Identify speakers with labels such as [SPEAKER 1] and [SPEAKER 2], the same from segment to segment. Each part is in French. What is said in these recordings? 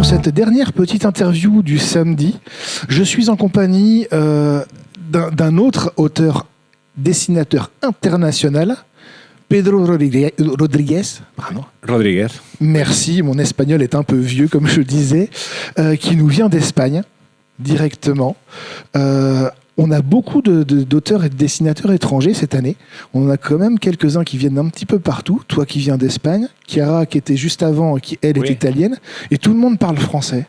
[SPEAKER 1] pour cette dernière petite interview du samedi. Je suis en compagnie d'un autre auteur, dessinateur international, Pedro Rodriguez. Pardon.
[SPEAKER 2] Rodriguez.
[SPEAKER 1] Merci, mon espagnol est un peu vieux, comme je disais, qui nous vient d'Espagne, directement. On a beaucoup d'auteurs et de dessinateurs étrangers cette année. On en a quand même quelques-uns qui viennent d'un petit peu partout. Toi qui viens d'Espagne, Chiara qui était juste avant, qui elle est italienne, et tout le monde parle français.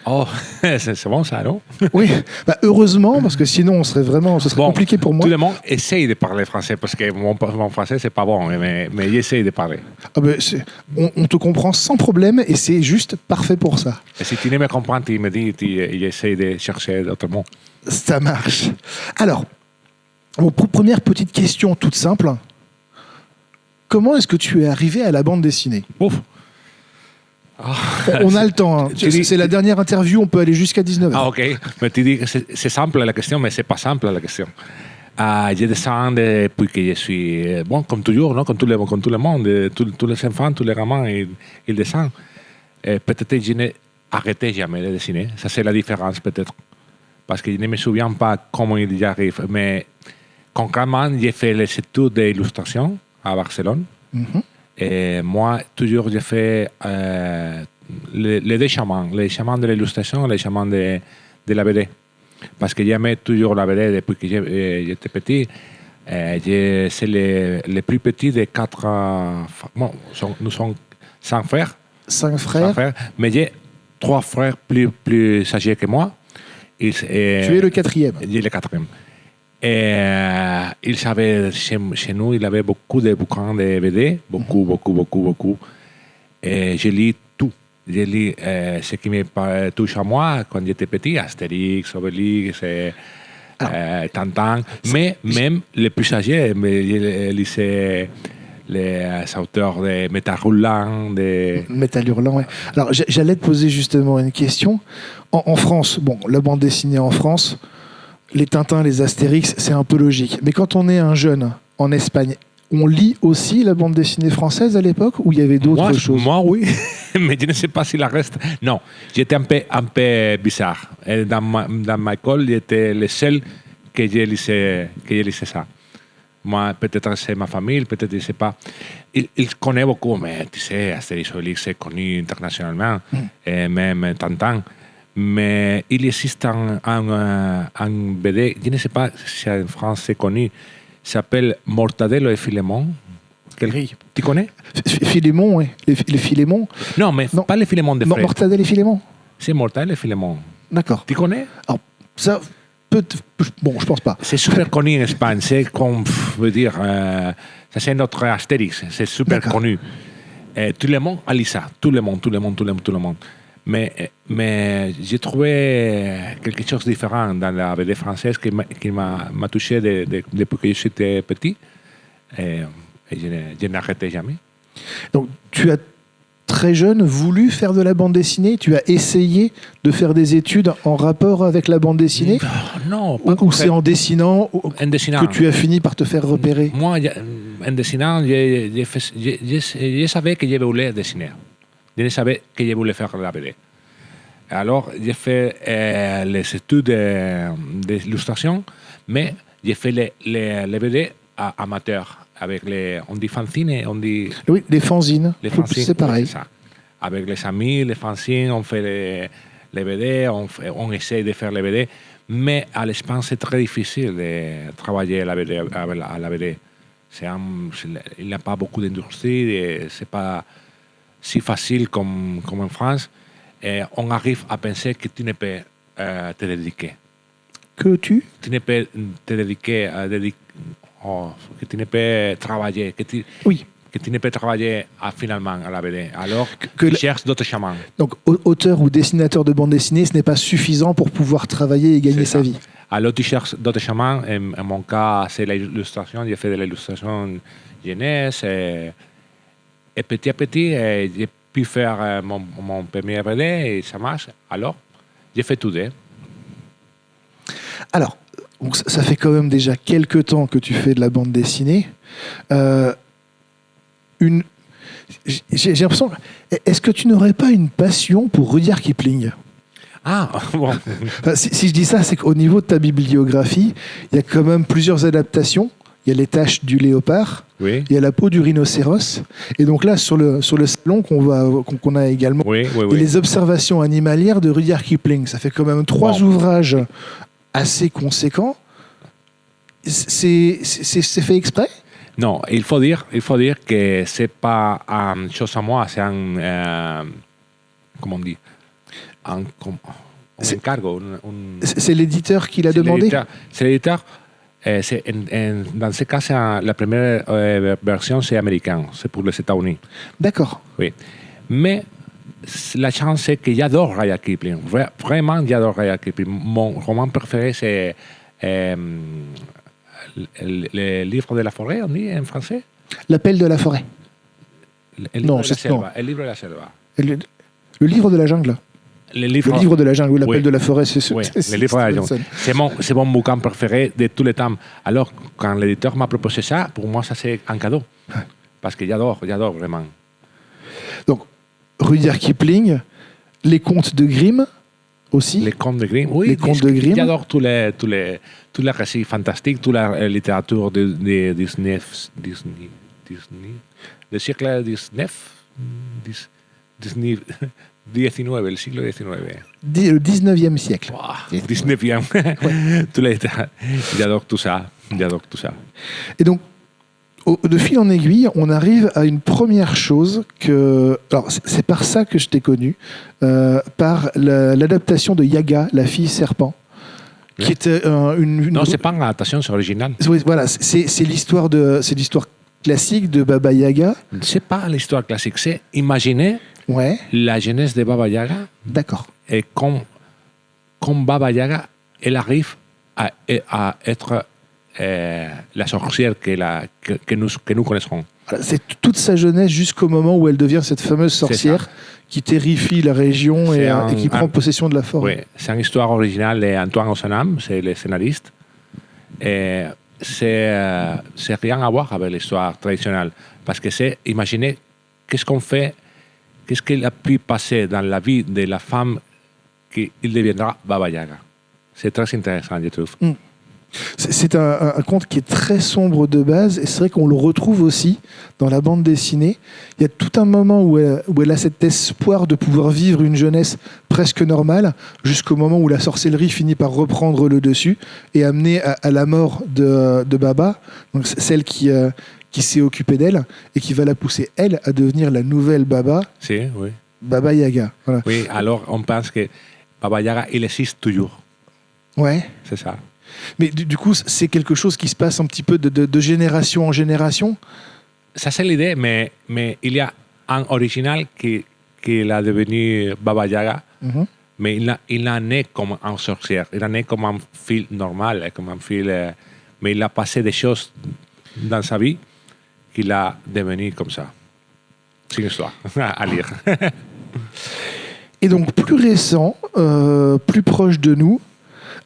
[SPEAKER 2] Oh, c'est bon ça, non?
[SPEAKER 1] Oui, bah heureusement, parce que sinon ce serait compliqué pour moi.
[SPEAKER 2] Tout le monde essaye de parler français, parce que mon français, c'est pas bon, mais j'essaye de parler.
[SPEAKER 1] Ah bah, on te comprend sans problème, et c'est juste parfait pour ça.
[SPEAKER 2] Et si tu ne me comprends, tu me dis, j'essaye de chercher d'autres mots.
[SPEAKER 1] Ça marche. Alors, première petite question toute simple. Comment est-ce que tu es arrivé à la bande dessinée?
[SPEAKER 2] Ouf.
[SPEAKER 1] On a le temps. Hein. C'est la dernière interview, on peut aller jusqu'à 19h.
[SPEAKER 2] Ah, ok. Mais tu dis que c'est simple la question, mais c'est pas simple la question. Je descends depuis que je suis, bon, comme toujours, non? Comme tout le monde, tous les enfants, tous les gamins, ils descendent. Peut-être je n'ai arrêté jamais de dessiner. Ça, c'est la différence, peut-être. Parce que je ne me souviens pas comment il y arrive. Mais concrètement, j'ai fait les études d'illustration à Barcelone. Mm-hmm. Et moi, toujours, j'ai fait les deux chemins. Les chemins de l'illustration et les chemins de la BD. Parce que j'aimais toujours la BD depuis que j'étais petit. C'est les plus petits des quatre... bon, nous sommes 5 frères.
[SPEAKER 1] 5 frères.
[SPEAKER 2] Mais j'ai 3 frères plus âgés que moi. Tu
[SPEAKER 1] es le 4e.
[SPEAKER 2] J'ai le 4e. Et il savait, chez nous, il avait beaucoup de bouquins de BD, beaucoup. Et je lis tout. Je lis ce qui me touche à moi quand j'étais petit, Astérix, Obélix, Tintin. Mais même les plus âgés, je lisais les auteurs de Métal Hurlant.
[SPEAKER 1] Métal Hurlant, ouais. Alors, j'allais te poser justement une question. En France, bon, la bande dessinée en France, les Tintins, les Astérix, c'est un peu logique. Mais quand on est un jeune en Espagne, on lit aussi la bande dessinée française à l'époque ou il y avait d'autres choses?
[SPEAKER 2] Moi, oui. Mais je ne sais pas s'il reste. Non, j'étais un peu bizarre. Et dans ma école, j'étais le seul que j'ai lisé ça. Moi, peut-être c'est ma famille, peut-être je ne sais pas. Il connaît beaucoup, mais tu sais, Astérix Obélix est connu internationalement, et même Tintin. Mais il existe un BD, je ne sais pas si en France c'est connu, s'appelle Mortadelo et Filemon. Tu connais?
[SPEAKER 1] Filemon, oui. Les Filemon.
[SPEAKER 2] Non, mais non. Pas les Filemon de frères.
[SPEAKER 1] Mortadelo et Filemon.
[SPEAKER 2] C'est Mortadelo et Filemon.
[SPEAKER 1] D'accord.
[SPEAKER 2] Tu connais?
[SPEAKER 1] Alors, ça, bon, je pense pas.
[SPEAKER 2] C'est super connu en Espagne. C'est comme, veut dire, ça c'est notre Astérix. C'est super connu. Et tout le monde a lu ça. Tout le monde. Mais j'ai trouvé quelque chose de différent dans la BD française qui m'a touché depuis que j'étais petit. Et je n'ai arrêté jamais.
[SPEAKER 1] Donc, tu as très jeune voulu faire de la bande dessinée? Tu as essayé de faire des études en rapport avec la bande dessinée?
[SPEAKER 2] Non.
[SPEAKER 1] Ou c'est en dessinant que tu as fini par te faire repérer?
[SPEAKER 2] Moi, en dessinant, je savais que je voulais dessiner. Je ne savais que je voulais faire la BD. Alors, j'ai fait les études d'illustration, mais j'ai fait les BD amateurs. Avec on dit fanzine, on dit...
[SPEAKER 1] Oui, les fanzines. C'est pareil.
[SPEAKER 2] Ça. Avec les amis, les fanzines, on fait les BD, on essaie de faire les BD. Mais à l'Espagne, c'est très difficile de travailler à la BD. Il n'y a pas beaucoup d'industrie, ce n'est pas si facile comme en France. Et on arrive à penser que tu ne peux te dédiquer.
[SPEAKER 1] Que tu
[SPEAKER 2] ne peux te dédiquer que tu ne peux travailler, que tu ne peux travailler finalement à la BD. Alors, tu cherches d'autres chemins.
[SPEAKER 1] Donc, auteur ou dessinateur de bande dessinée, ce n'est pas suffisant pour pouvoir travailler et gagner sa vie.
[SPEAKER 2] Alors, tu cherches d'autres chemins. En mon cas, c'est l'illustration. J'ai fait de l'illustration jeunesse. Et petit à petit, j'ai pu faire mon premier BD et ça marche. Alors, j'ai fait tout.
[SPEAKER 1] Alors, donc ça fait quand même déjà quelques temps que tu fais de la bande dessinée. J'ai l'impression. Est-ce que tu n'aurais pas une passion pour Rudyard Kipling?
[SPEAKER 2] Ah, bon.
[SPEAKER 1] Enfin, si je dis ça, c'est qu'au niveau de ta bibliographie, il y a quand même plusieurs adaptations. Il y a les taches du léopard,
[SPEAKER 2] Oui.
[SPEAKER 1] il y a la peau du rhinocéros. Et donc là, sur le salon qu'on a également,
[SPEAKER 2] Oui, oui,
[SPEAKER 1] et
[SPEAKER 2] oui.
[SPEAKER 1] les observations animalières de Rudyard Kipling. Ça fait quand même 3
[SPEAKER 2] Bon.
[SPEAKER 1] ouvrages assez conséquents. C'est fait exprès?
[SPEAKER 2] Non, il faut dire que c'est pas une chose à moi, c'est un, comment on dit, un encargo.
[SPEAKER 1] C'est l'éditeur qui l'a demandé?
[SPEAKER 2] C'est l'éditeur. Dans ce cas, la première version, c'est américain, c'est pour les États-Unis.
[SPEAKER 1] D'accord.
[SPEAKER 2] Oui. Mais la chance, c'est que j'adore Rudyard Kipling. Vraiment, j'adore Rudyard Kipling. Mon roman préféré, c'est le livre de la forêt, on dit en français.
[SPEAKER 1] L'appel de la forêt.
[SPEAKER 2] Le
[SPEAKER 1] Non,
[SPEAKER 2] livre de la
[SPEAKER 1] c'est
[SPEAKER 2] selva. Le livre de la selva.
[SPEAKER 1] Le livre de la jungle.
[SPEAKER 2] Le
[SPEAKER 1] Le livre de la jungle, ou l'appel
[SPEAKER 2] Oui.
[SPEAKER 1] de la forêt, c'est
[SPEAKER 2] Oui,
[SPEAKER 1] c'est-
[SPEAKER 2] le livre de la jungle.
[SPEAKER 1] Stevenson.
[SPEAKER 2] C'est mon bouquin préféré de tous les temps. Alors, quand l'éditeur m'a proposé ça, pour moi, ça c'est un cadeau. Parce que j'adore vraiment.
[SPEAKER 1] Donc, Rudyard Kipling, les contes de Grimm aussi.
[SPEAKER 2] Les contes de Grimm, oui.
[SPEAKER 1] Les contes de Grimm.
[SPEAKER 2] J'adore tous les récits fantastiques, toute la littérature de Disney, le siècle 19, 19, le siècle 19.
[SPEAKER 1] Le 19e siècle.
[SPEAKER 2] Wow, 19e. J'adore tout ça. J'adore tout ça.
[SPEAKER 1] Et donc, de fil en aiguille, on arrive à une première chose que... Alors, c'est par ça que je t'ai connu, par l'adaptation de Yaga, la fille serpent, qui était une...
[SPEAKER 2] Non, c'est pas une adaptation, c'est original.
[SPEAKER 1] Oui, voilà, c'est l'histoire classique de Baba Yaga.
[SPEAKER 2] C'est pas l'histoire classique, c'est imaginer
[SPEAKER 1] Ouais,
[SPEAKER 2] la jeunesse de Baba Yaga
[SPEAKER 1] d'accord.
[SPEAKER 2] et comme Baba Yaga, elle arrive à être la sorcière que nous connaissons.
[SPEAKER 1] Voilà, c'est toute sa jeunesse jusqu'au moment où elle devient cette fameuse sorcière qui terrifie la région et qui prend possession de la forêt.
[SPEAKER 2] Oui, c'est une histoire originale d'Antoine Ozanam, c'est le scénariste. Et c'est rien à voir avec l'histoire traditionnelle. Parce que c'est imaginer qu'est-ce qu'on fait, qu'est-ce qu'il a pu passer dans la vie de la femme qu'il deviendra Baba Yaga. C'est très intéressant, je trouve.
[SPEAKER 1] C'est un conte qui est très sombre de base et c'est vrai qu'on le retrouve aussi dans la bande dessinée. Il y a tout un moment où elle a cet espoir de pouvoir vivre une jeunesse presque normale jusqu'au moment où la sorcellerie finit par reprendre le dessus et amener à la mort de Baba, donc celle qui s'est occupée d'elle et qui va la pousser, elle, à devenir la nouvelle Baba,
[SPEAKER 2] Si, oui.
[SPEAKER 1] Baba Yaga. Voilà.
[SPEAKER 2] Oui, alors on pense que Baba Yaga, il existe toujours.
[SPEAKER 1] Ouais.
[SPEAKER 2] C'est ça.
[SPEAKER 1] Mais du coup, c'est quelque chose qui se passe un petit peu de génération en génération.
[SPEAKER 2] Ça, c'est l'idée, mais il y a un original qui est devenu Baba Yaga,
[SPEAKER 1] Mhm.
[SPEAKER 2] mais il n'a né comme un sorcière. Il a né comme un fil normal, comme un fil, mais il a passé des choses dans sa vie qu'il a devenu comme ça. C'est une histoire à lire.
[SPEAKER 1] Et donc, plus récent, plus proche de nous,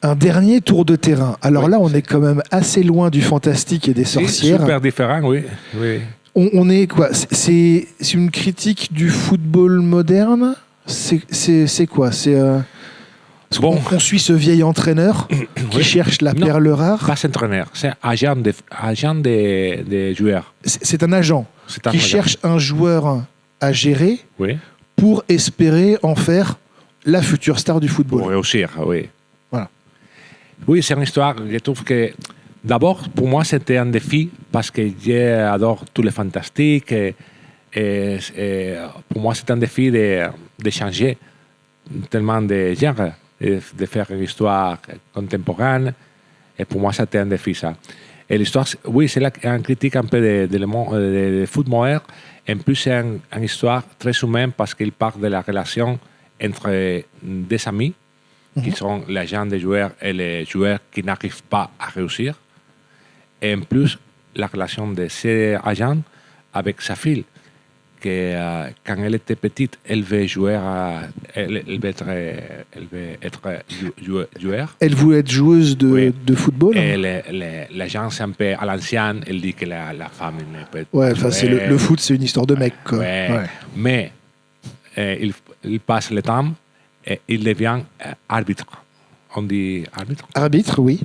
[SPEAKER 1] un dernier tour de terrain. Alors
[SPEAKER 2] Oui.
[SPEAKER 1] là, on est quand même assez loin du fantastique et des
[SPEAKER 2] C'est
[SPEAKER 1] sorcières.
[SPEAKER 2] super différent, oui. Oui.
[SPEAKER 1] On est quoi? C'est une critique du football moderne? C'est quoi?
[SPEAKER 2] Bon.
[SPEAKER 1] On suit ce vieil entraîneur qui
[SPEAKER 2] Oui.
[SPEAKER 1] cherche la
[SPEAKER 2] Non.
[SPEAKER 1] perle rare.
[SPEAKER 2] Pas entraîneur, c'est agent de joueurs.
[SPEAKER 1] C'est un agent
[SPEAKER 2] C'est un
[SPEAKER 1] qui
[SPEAKER 2] agent.
[SPEAKER 1] cherche un joueur à gérer
[SPEAKER 2] Oui,
[SPEAKER 1] pour espérer en faire la future star du
[SPEAKER 2] pour
[SPEAKER 1] football.
[SPEAKER 2] réussir, oui.
[SPEAKER 1] Voilà.
[SPEAKER 2] Oui, c'est une histoire, je trouve que d'abord, pour moi, c'était un défi parce que j'adore tous les fantastiques et pour moi, c'est un défi de changer tellement de genre, de faire une histoire contemporaine et pour moi, c'était un défi, ça. Et l'histoire, oui, c'est une critique un peu de foot moderne. En plus, c'est une histoire très humaine parce qu'il parle de la relation entre des amis qui sont les agents des joueurs et les joueurs qui n'arrivent pas à réussir. Et en plus, la relation de ces agents avec sa fille, que quand elle était petite, elle veut jouer, elle veut être joueur.
[SPEAKER 1] Elle voulait être joueuse de football.
[SPEAKER 2] Et la gens, c'est un peu à l'ancienne, elle dit que la femme ne peut pas
[SPEAKER 1] Ouais,
[SPEAKER 2] jouer.
[SPEAKER 1] enfin, c'est le foot, c'est une histoire de mec, quoi.
[SPEAKER 2] Ouais.
[SPEAKER 1] Ouais.
[SPEAKER 2] Mais il passe le temps et il devient arbitre. On dit arbitre.
[SPEAKER 1] Arbitre, oui.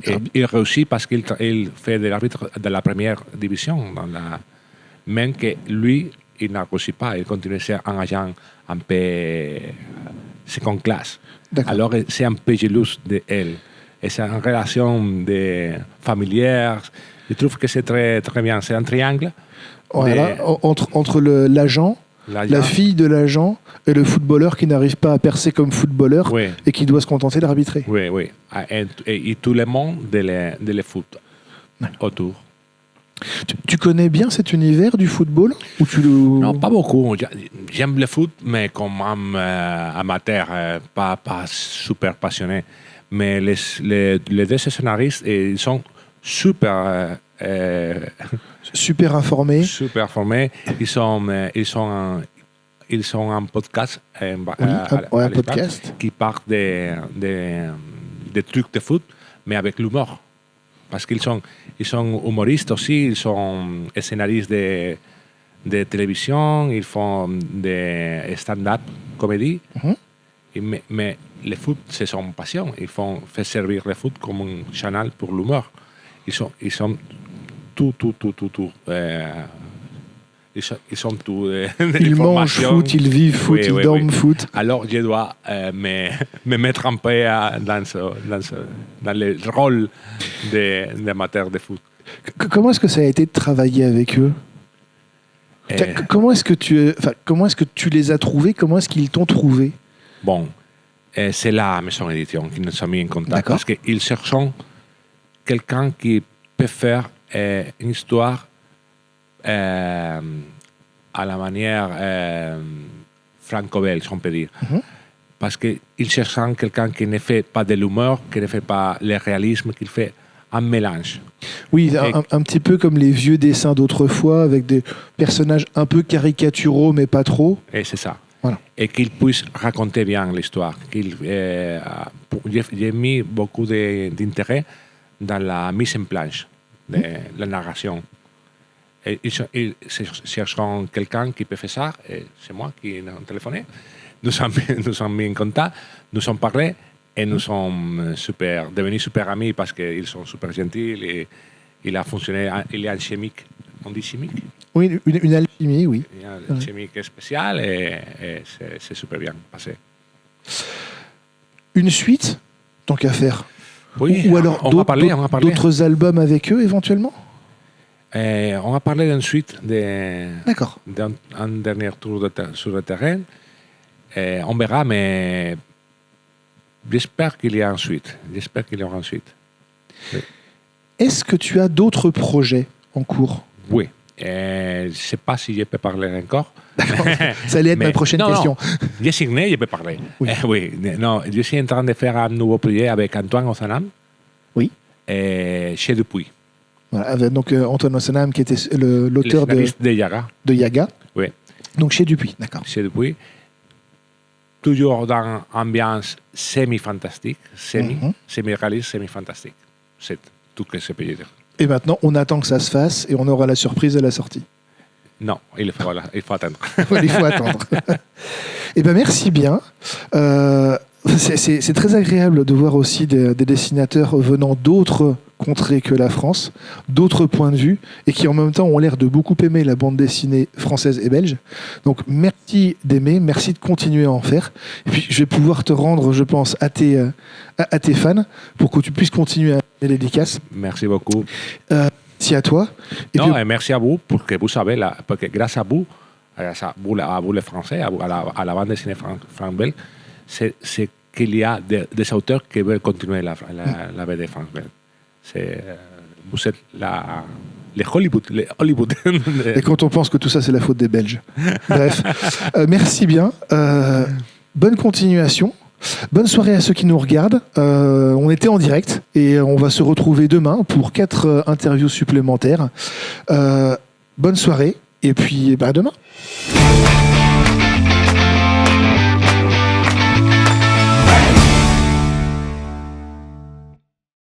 [SPEAKER 2] Et il réussit parce qu'il fait de l'arbitre de la première division. Même que lui, il n'a réussi pas. Il continue à être un agent un peu seconde classe.
[SPEAKER 1] D'accord.
[SPEAKER 2] Alors, c'est un peu jaloux d'elle. Et c'est une relation familière. Je trouve que c'est très, très bien. C'est un triangle.
[SPEAKER 1] Voilà, entre l'agent, la fille de l'agent et le footballeur qui n'arrive pas à percer comme footballeur
[SPEAKER 2] Oui.
[SPEAKER 1] et qui doit se contenter d'arbitrer.
[SPEAKER 2] Oui, oui. Et tout le monde de le foot autour.
[SPEAKER 1] Tu connais bien cet univers du football ou
[SPEAKER 2] Non, pas beaucoup. J'aime le foot, mais comme amateur, pas super passionné. Mais les deux scénaristes, ils sont super
[SPEAKER 1] super informé.
[SPEAKER 2] super formés. Ils sont un podcast,
[SPEAKER 1] Un podcast.
[SPEAKER 2] qui parle des trucs de foot, mais avec l'humour. Parce qu'ils sont humoristes aussi, ils sont scénaristes de télévision, ils font des stand-up comédie. Mais le foot, c'est son passion. Ils font servir le foot comme un canal pour l'humour. Ils sont tout. Ils sont tout.
[SPEAKER 1] Ils mangent foot, ils vivent foot, ils dorment foot.
[SPEAKER 2] Alors, je dois me mettre un peu dans le rôle d'amateur de foot.
[SPEAKER 1] Comment est-ce que ça a été de travailler avec eux? Comment est-ce que tu les as trouvés? Comment est-ce qu'ils t'ont trouvé?
[SPEAKER 2] Bon, c'est la maison d'édition qui nous a mis en contact.
[SPEAKER 1] D'accord.
[SPEAKER 2] Parce qu'ils cherchent quelqu'un qui peut faire une histoire à la manière franco-belge, on peut dire. Parce qu'ils cherchent quelqu'un qui ne fait pas de l'humour, qui ne fait pas le réalisme, qui fait un mélange.
[SPEAKER 1] Oui, un petit peu comme les vieux dessins d'autrefois, avec des personnages un peu caricaturaux, mais pas trop.
[SPEAKER 2] Et c'est ça.
[SPEAKER 1] Voilà.
[SPEAKER 2] Et qu'il puisse raconter bien l'histoire. J'ai mis beaucoup d'intérêt dans la mise en place de la narration. Et ils chercheront quelqu'un qui peut faire ça, et c'est moi qui ai téléphoné. Nous sommes mis en contact, nous sommes parlé, et nous sommes devenus super amis parce qu'ils sont super gentils, et il a fonctionné, il est alchimique. On dit chimique?
[SPEAKER 1] Oui, une alchimie, oui.
[SPEAKER 2] Il y a une chimique spéciale, et c'est super bien passé.
[SPEAKER 1] Une suite, tant qu'à faire.
[SPEAKER 2] Oui,
[SPEAKER 1] Ou alors
[SPEAKER 2] on va parler.
[SPEAKER 1] d'autres albums avec eux, éventuellement?
[SPEAKER 2] On va parler d'une suite,
[SPEAKER 1] D'accord.
[SPEAKER 2] d'un dernier tour sur le terrain. On verra, mais j'espère qu'il y a une suite. J'espère qu'il y aura une suite. Oui.
[SPEAKER 1] Est-ce que tu as d'autres projets en cours?
[SPEAKER 2] Oui. Je ne sais pas si je peux parler encore.
[SPEAKER 1] Ça allait être ma prochaine question.
[SPEAKER 2] Non. J'ai signé, je peux parler.
[SPEAKER 1] Oui.
[SPEAKER 2] Oui. Non, je suis en train de faire un nouveau projet avec Antoine Ozanam.
[SPEAKER 1] Oui.
[SPEAKER 2] Chez Dupuis.
[SPEAKER 1] Voilà, donc Antoine Ozanam, qui était l'auteur
[SPEAKER 2] de Yaga.
[SPEAKER 1] De Yaga.
[SPEAKER 2] Oui.
[SPEAKER 1] Donc chez Dupuis, d'accord.
[SPEAKER 2] Chez Dupuis. Toujours dans une ambiance semi-fantastique, semi-réaliste, semi-fantastique. C'est tout ce que je peux dire.
[SPEAKER 1] Et maintenant, on attend que ça se fasse et on aura la surprise à la sortie.
[SPEAKER 2] Non, il faut attendre.
[SPEAKER 1] Il faut attendre. Eh bien, merci bien. C'est très agréable de voir aussi des dessinateurs venant d'autres contrées que la France, d'autres points de vue, et qui en même temps ont l'air de beaucoup aimer la bande dessinée française et belge. Donc merci d'aimer, merci de continuer à en faire. Et puis je vais pouvoir te rendre, je pense, à tes fans pour que tu puisses continuer à faire les dédicaces.
[SPEAKER 2] Merci beaucoup.
[SPEAKER 1] Merci à toi.
[SPEAKER 2] Et merci à vous, parce que vous savez, parce que grâce à vous les Français, à la bande dessinée franco-belge, c'est qu'il y a des auteurs qui veulent continuer la BD franco-belge. Vous êtes les Hollywood.
[SPEAKER 1] Et quand on pense que tout ça, c'est la faute des Belges. Bref, merci bien. Bonne continuation. Bonne soirée à ceux qui nous regardent. On était en direct et on va se retrouver demain pour 4 interviews supplémentaires. Bonne soirée Et puis, à demain.